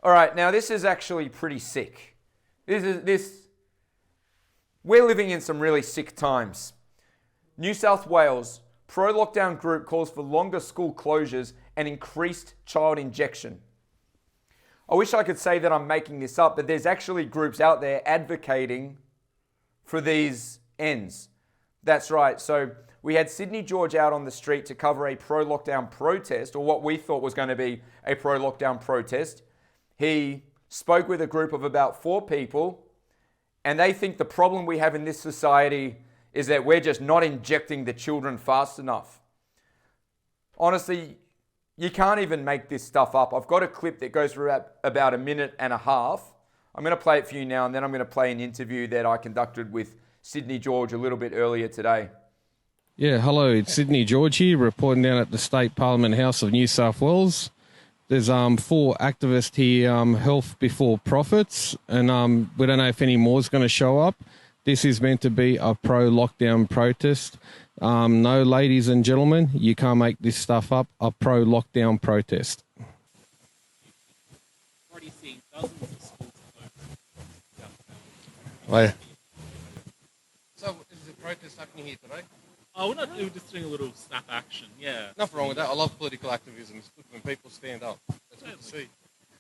All right, now this is actually pretty sick. We're living in some really sick times. New South Wales pro-lockdown group calls for longer school closures and increased child injection. I wish I could say that I'm making this up, but there's actually groups out there advocating for these ends. That's right. So we had Sydney George out on the street to cover a pro-lockdown protest, or what we thought was going to be a pro-lockdown protest. He spoke with a group of about 4 people, and they think the problem we have in this society is that we're just not injecting the children fast enough. Honestly, you can't even make this stuff up. I've got a clip that goes for about a minute and a half. I'm going to play it for you now, and then I'm going to play an interview that I conducted with Sydney George a little bit earlier today. Yeah, hello, it's Sydney George here, reporting down at the State Parliament House of New South Wales. There's 4 activists here, Health Before Profits, and we don't know if any more is going to show up. This is meant to be a pro-lockdown protest. No, ladies and gentlemen, you can't make this stuff up, a pro-lockdown protest. Already seeing dozens of schools closed. Well, so is the protest happening here today? Oh, we're just doing a little snap action, yeah. Nothing wrong with that. I love political activism. It's good when people stand up. That's good to see.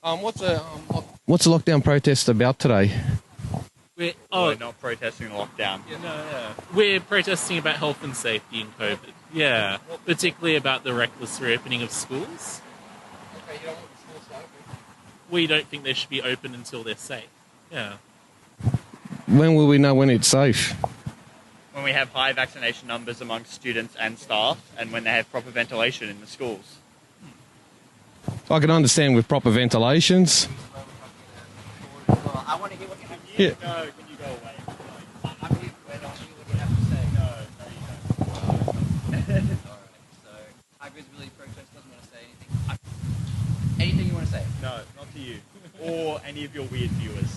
What's the lockdown protest about today? We're not protesting the lockdown. We're protesting about health and safety in COVID. Yeah, particularly about the reckless reopening of schools. Okay, you don't want the schools to open? We don't think they should be open until they're safe. Yeah. When will we know when it's safe? When we have high vaccination numbers amongst students and staff, and when they have proper ventilation in the schools. I can understand with proper ventilations. Well, I want to hear what you have to say. Yeah. No, can you go away? I'm here when I hear what you have to say. No, you don't. Alright, so High Visibility Protest doesn't want to say anything. Anything you want to say? No, not to you. Or any of your weird viewers.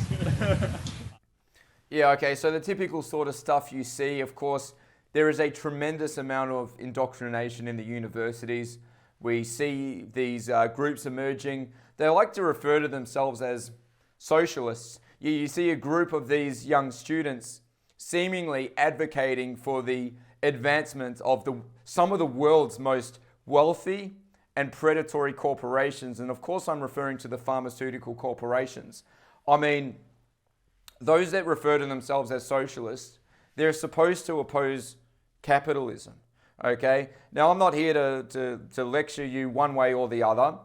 Yeah, okay, so the typical sort of stuff you see, of course, there is a tremendous amount of indoctrination in the universities. We see these groups emerging. They like to refer to themselves as socialists. You see a group of these young students seemingly advocating for the advancement of some of the world's most wealthy and predatory corporations. And of course, I'm referring to the pharmaceutical corporations. I mean, those that refer to themselves as socialists, they're supposed to oppose capitalism, okay? Now, I'm not here to lecture you one way or the other.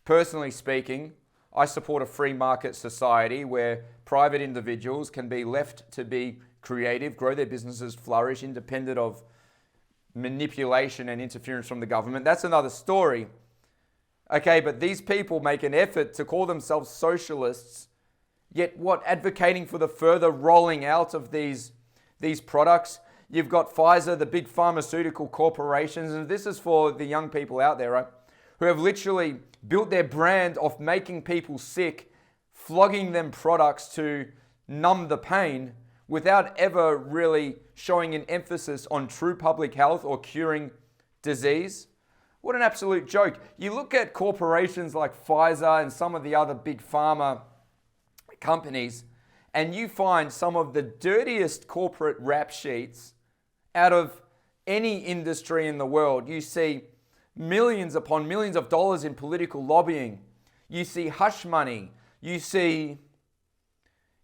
Personally speaking, I support a free market society where private individuals can be left to be creative, grow their businesses, flourish, independent of manipulation and interference from the government. That's another story. Okay, but these people make an effort to call themselves socialists, yet advocating for the further rolling out of these products. You've got Pfizer, the big pharmaceutical corporations, and this is for the young people out there, right, who have literally built their brand off making people sick, flogging them products to numb the pain without ever really showing an emphasis on true public health or curing disease. What an absolute joke. You look at corporations like Pfizer and some of the other big pharma companies, and you find some of the dirtiest corporate rap sheets out of any industry in the world. You see millions upon millions of dollars in political lobbying. You see hush money. You see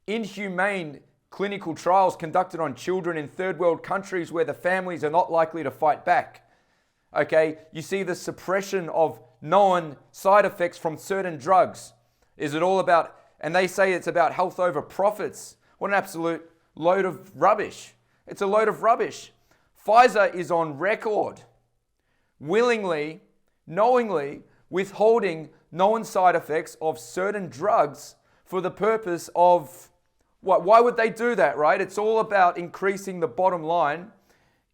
inhumane clinical trials conducted on children in third world countries where the families are not likely to fight back. Okay, you see the suppression of known side effects from certain drugs. Is it all about, and they say it's about health over profits. What an absolute load of rubbish. It's a load of rubbish. Pfizer is on record willingly, knowingly withholding known side effects of certain drugs for the purpose of what? Why would they do that, right? It's all about increasing the bottom line,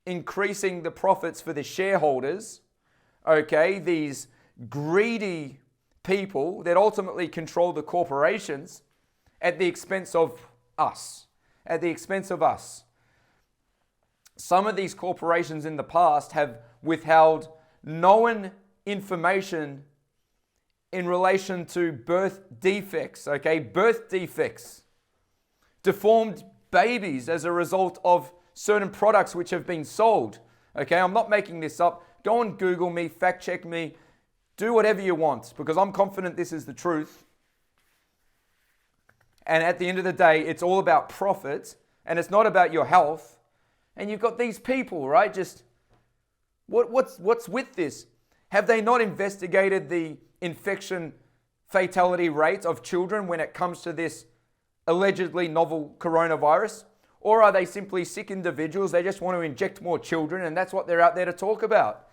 increasing the profits for the shareholders, okay? These greedy people that ultimately control the corporations at the expense of us, Some of these corporations in the past have withheld known information in relation to birth defects, okay? Birth defects. Deformed babies as a result of certain products which have been sold, okay? I'm not making this up. Go and Google me, fact check me, do whatever you want, because I'm confident this is the truth. And at the end of the day, it's all about profit, and it's not about your health. And you've got these people, right? Just, what's with this? Have they not investigated the infection fatality rate of children when it comes to this allegedly novel coronavirus? Or are they simply sick individuals? They just want to inject more children, and that's what they're out there to talk about.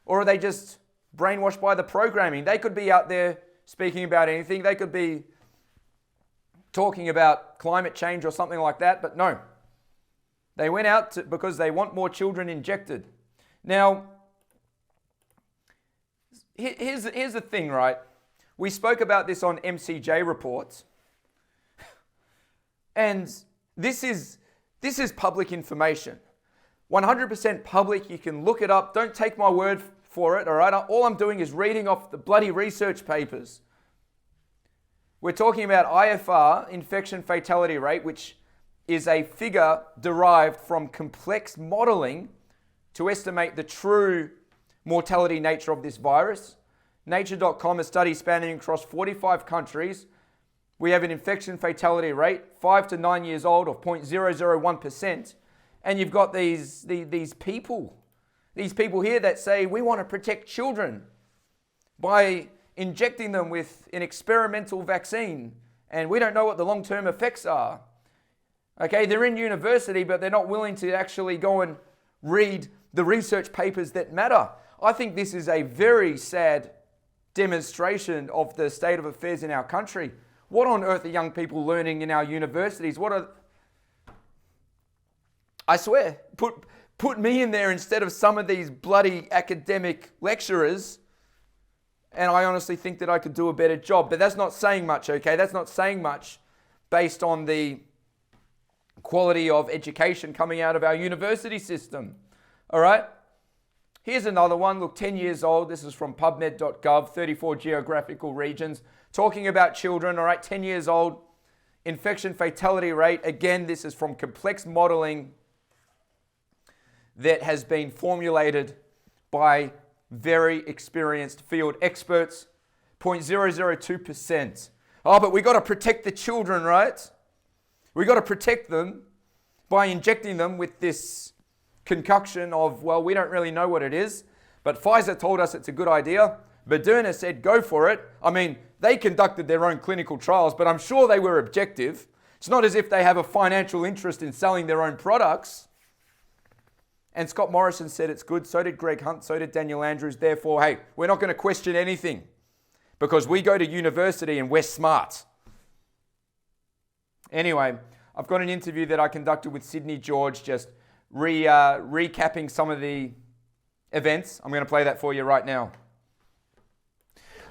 Or are they just brainwashed by the programming? They could be out there speaking about anything. They could be talking about climate change or something like that, but no. They went out because they want more children injected. Now, here's the thing, right? We spoke about this on MCJ reports, and this is public information. 100% public. You can look it up. Don't take my word for it, all right? All I'm doing is reading off the bloody research papers. We're talking about IFR, infection fatality rate, which is a figure derived from complex modeling to estimate the true mortality nature of this virus. Nature.com, a study spanning across 45 countries. We have an infection fatality rate, 5 to 9 years old, of 0.001%. And you've got these people here that say, we want to protect children by injecting them with an experimental vaccine, and we don't know what the long-term effects are. Okay, they're in university, but they're not willing to actually go and read the research papers that matter. I think this is a very sad demonstration of the state of affairs in our country. What on earth are young people learning in our universities? I swear, put me in there instead of some of these bloody academic lecturers, and I honestly think that I could do a better job. But that's not saying much, okay? That's not saying much based on the quality of education coming out of our university system. All right? Here's another one. Look, 10 years old. This is from pubmed.gov, 34 geographical regions. Talking about children, all right? 10 years old. Infection fatality rate. Again, this is from complex modeling that has been formulated by very experienced field experts. 0.002%. Oh, but we got to protect the children, right? We got to protect them by injecting them with this concoction of, well, we don't really know what it is, but Pfizer told us it's a good idea. Moderna said go for it. I mean, they conducted their own clinical trials, but I'm sure they were objective. It's not as if they have a financial interest in selling their own products. And Scott Morrison said it's good. So did Greg Hunt. So did Daniel Andrews. Therefore, hey, we're not going to question anything because we go to university and we're smart. Anyway, I've got an interview that I conducted with Sydney George, just recapping some of the events. I'm going to play that for you right now.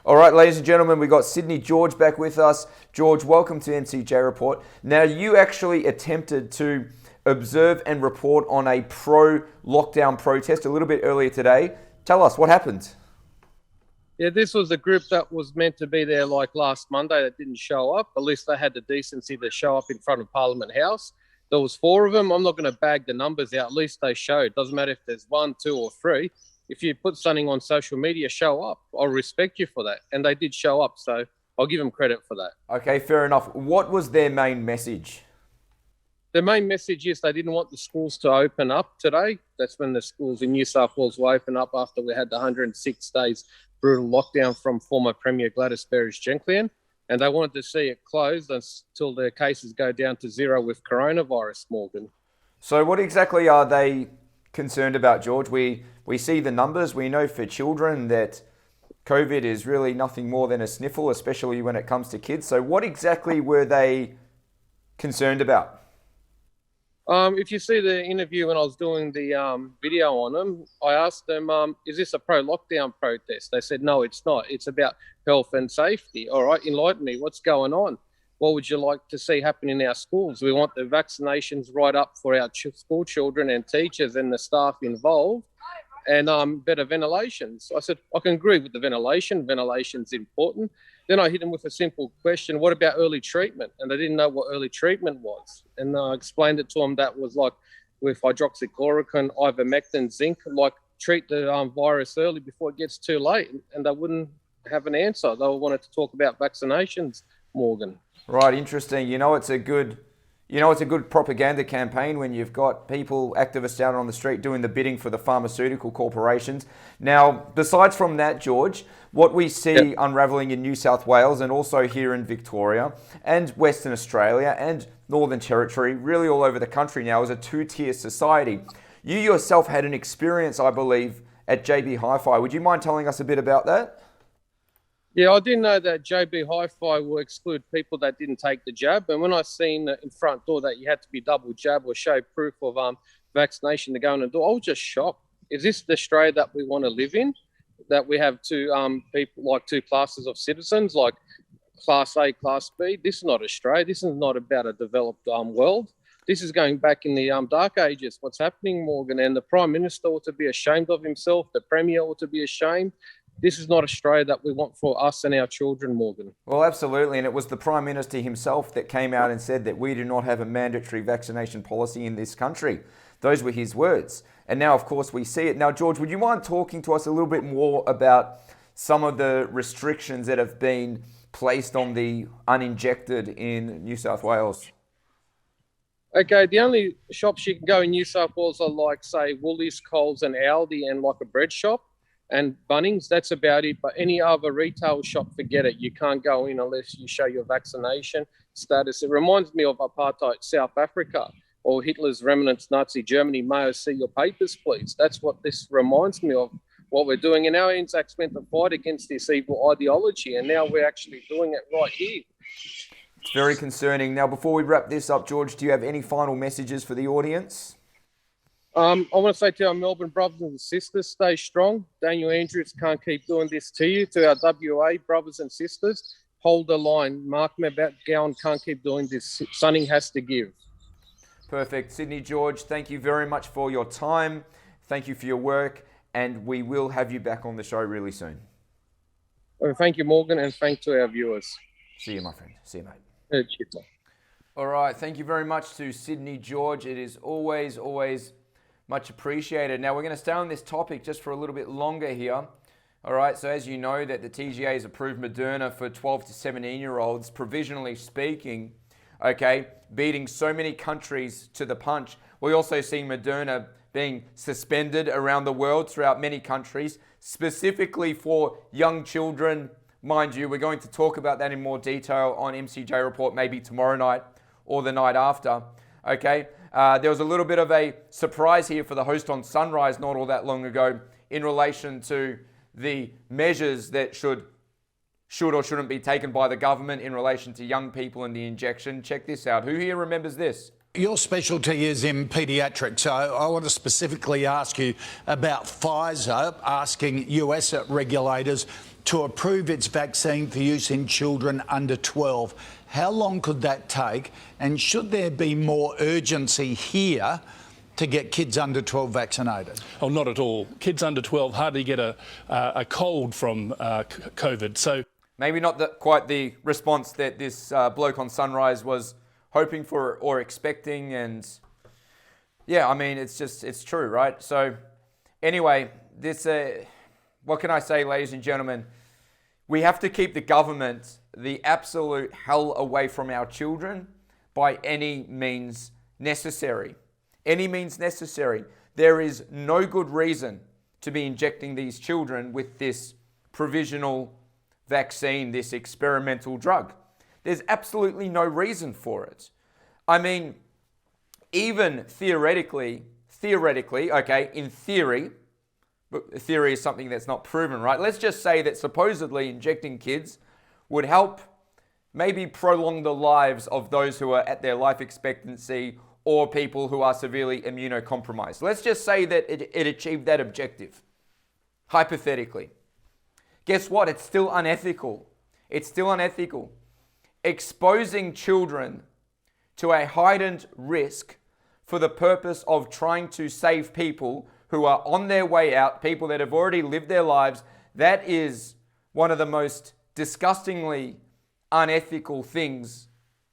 All right, ladies and gentlemen, we've got Sydney George back with us. George, welcome to MCJ Report. Now, you actually attempted to observe and report on a pro-lockdown protest a little bit earlier today. Tell us, what happened? Yeah, this was a group that was meant to be there like last Monday that didn't show up. At least they had the decency to show up in front of Parliament House. There was 4 of them. I'm not going to bag the numbers out. At least they showed. Doesn't matter if there's 1, 2 or 3. If you put something on social media, show up. I'll respect you for that. And they did show up, so I'll give them credit for that. Okay, fair enough. What was their main message? The main message is they didn't want the schools to open up today. That's when the schools in New South Wales will open up after we had the 106 days brutal lockdown from former Premier Gladys Berejiklian. And they wanted to see it closed until their cases go down to 0 with coronavirus, Morgan. So what exactly are they concerned about, George? We see the numbers. We know for children that COVID is really nothing more than a sniffle, especially when it comes to kids. So what exactly were they concerned about? If you see the interview when I was doing the video on them, I asked them, is this a pro-lockdown protest? They said, no, it's not. It's about health and safety. All right, enlighten me. What's going on? What would you like to see happen in our schools? We want the vaccinations right up for our school children and teachers and the staff involved. and better ventilation. So I said, I can agree with the ventilation. Ventilation's important. Then I hit them with a simple question, what about early treatment? And they didn't know what early treatment was. And I explained it to them that was like with hydroxychloroquine, ivermectin, zinc, like treat the virus early before it gets too late. And they wouldn't have an answer. They wanted to talk about vaccinations, Morgan. Right, interesting. It's a good propaganda campaign when you've got people, activists out on the street doing the bidding for the pharmaceutical corporations. Now, besides from that, George, what we see unravelling in New South Wales and also here in Victoria and Western Australia and Northern Territory, really all over the country now, is a two-tier society. You yourself had an experience, I believe, at JB Hi-Fi. Would you mind telling us a bit about that? Yeah, I didn't know that JB Hi-Fi will exclude people that didn't take the jab. And when I seen in front door that you had to be double jab or show proof of vaccination to go in the door, I was just shocked. Is this the Australia that we want to live in? That we have two classes of citizens, like Class A, Class B? This is not Australia. This is not about a developed world. This is going back in the dark ages. What's happening, Morgan? And the Prime Minister ought to be ashamed of himself. The Premier ought to be ashamed. This is not Australia that we want for us and our children, Morgan. Well, absolutely. And it was the Prime Minister himself that came out and said that we do not have a mandatory vaccination policy in this country. Those were his words. And now, of course, we see it. Now, George, would you mind talking to us a little bit more about some of the restrictions that have been placed on the uninjected in New South Wales? Okay, the only shops you can go in New South Wales are like, say, Woolies, Coles and Aldi and like a bread shop. And Bunnings, that's about it. But any other retail shop, forget it. You can't go in unless you show your vaccination status. It reminds me of apartheid South Africa or Hitler's remnants Nazi Germany. May I see your papers, please? That's what this reminds me of, what we're doing. And our Anzacs meant to fight against this evil ideology, and now we're actually doing it right here. It's very concerning. Now, before we wrap this up, George, do you have any final messages for the audience? I want to say to our Melbourne brothers and sisters, stay strong. Daniel Andrews can't keep doing this to you. To our WA brothers and sisters, hold the line. Mark McGowan can't keep doing this. Something has to give. Perfect. Sydney George, thank you very much for your time. Thank you for your work. And we will have you back on the show really soon. Well, thank you, Morgan, and thank to our viewers. See you, my friend. See you, mate. Cheers. All right. Thank you very much to Sydney George. It is always much appreciated. Now, we're going to stay on this topic just for a little bit longer here. All right, so as you know that the TGA has approved Moderna for 12 to 17-year-olds, provisionally speaking, okay, beating so many countries to the punch. We also see Moderna being suspended around the world throughout many countries, specifically for young children. Mind you, we're going to talk about that in more detail on MCJ Report maybe tomorrow night or the night after, okay? There was a little bit of a surprise here for the host on Sunrise not all that long ago in relation to the measures that should or shouldn't be taken by the government in relation to young people and the injection. Check this out. Who here remembers this? Your specialty is in paediatrics, so I want to specifically ask you about Pfizer asking US regulators to approve its vaccine for use in children under 12. How long could that take? And should there be more urgency here to get kids under 12 vaccinated? Oh, not at all. Kids under 12 hardly get a cold from COVID. So maybe not quite the response that this bloke on Sunrise was hoping for or expecting. And yeah, I mean, it's true, right? So anyway, what can I say, ladies and gentlemen? We have to keep the government the absolute hell away from our children by any means necessary. Any means necessary. There is no good reason to be injecting these children with this provisional vaccine, this experimental drug. There's absolutely no reason for it. I mean, even theoretically, okay, in theory, but theory is something that's not proven, right? Let's just say that supposedly injecting kids would help maybe prolong the lives of those who are at their life expectancy or people who are severely immunocompromised. Let's just say that it achieved that objective, hypothetically. Guess what? It's still unethical. It's still unethical. Exposing children to a heightened risk for the purpose of trying to save people who are on their way out, people that have already lived their lives. That is one of the most disgustingly unethical things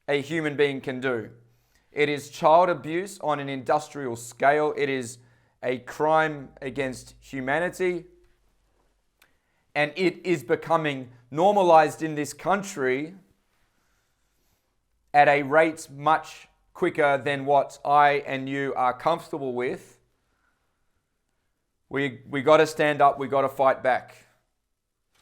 a human being can do. It is child abuse on an industrial scale. It is a crime against humanity. And it is becoming normalized in this country at a rate much quicker than what I and you are comfortable with. We got to stand up. We got to fight back.